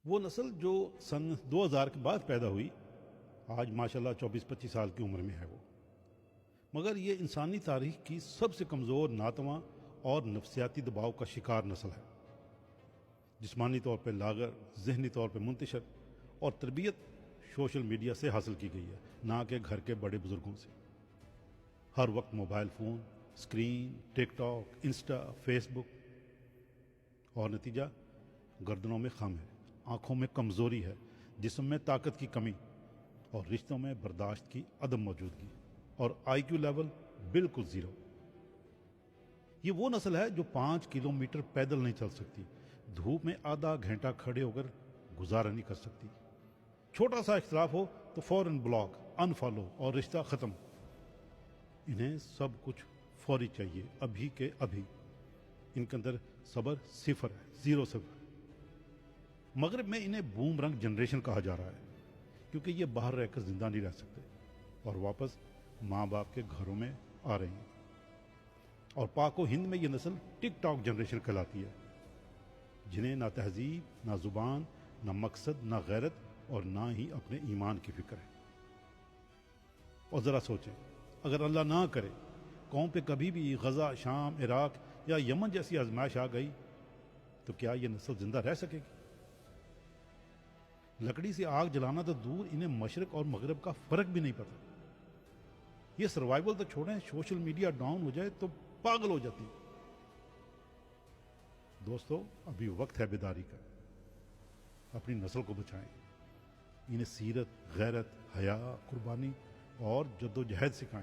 وہ نسل جو سن 2000 کے بعد پیدا ہوئی آج ماشاءاللہ 24-25 سال کی عمر میں ہے وہ، مگر یہ انسانی تاریخ کی سب سے کمزور، ناتواں اور نفسیاتی دباؤ کا شکار نسل ہے۔ جسمانی طور پہ لاغر، ذہنی طور پہ منتشر، اور تربیت سوشل میڈیا سے حاصل کی گئی ہے، نہ کہ گھر کے بڑے بزرگوں سے۔ ہر وقت موبائل فون، اسکرین، ٹک ٹاک، انسٹا، فیس بک، اور نتیجہ گردنوں میں خم ہے، آنکھوں میں کمزوری ہے، جسم میں طاقت کی کمی، اور رشتوں میں برداشت کی عدم موجودگی، اور آئی کیو لیول بالکل زیرو۔ یہ وہ نسل ہے جو 5 کلومیٹر پیدل نہیں چل سکتی، دھوپ میں آدھا گھنٹہ کھڑے ہو کر گزارا نہیں کر سکتی، چھوٹا سا اختلاف ہو تو فوراً بلاک، انفالو اور رشتہ ختم۔ انہیں سب کچھ فوری چاہیے، ابھی کے ابھی۔ ان کے اندر صبر صفر ہے، زیرو صفر۔ مغرب میں انہیں بوم رنگ جنریشن کہا جا رہا ہے، کیونکہ یہ باہر رہ کر زندہ نہیں رہ سکتے اور واپس ماں باپ کے گھروں میں آ رہے ہیں۔ اور پاک و ہند میں یہ نسل ٹک ٹاک جنریشن کہلاتی ہے، جنہیں نہ تہذیب، نہ زبان، نہ مقصد، نہ غیرت، اور نہ ہی اپنے ایمان کی فکر ہے۔ اور ذرا سوچیں، اگر اللہ نہ کرے قوم پہ کبھی بھی غزہ، شام، عراق یا یمن جیسی آزمائش آ گئی تو کیا یہ نسل زندہ رہ سکے گی؟ لکڑی سے آگ جلانا تو دور، انہیں مشرق اور مغرب کا فرق بھی نہیں پتا۔ یہ سروائیول تو چھوڑیں، سوشل میڈیا ڈاؤن ہو جائے تو پاگل ہو جاتی۔ دوستو، ابھی وقت ہے بیداری کا، اپنی نسل کو بچائیں، انہیں سیرت، غیرت، حیا، قربانی اور جدوجہد سکھائیں۔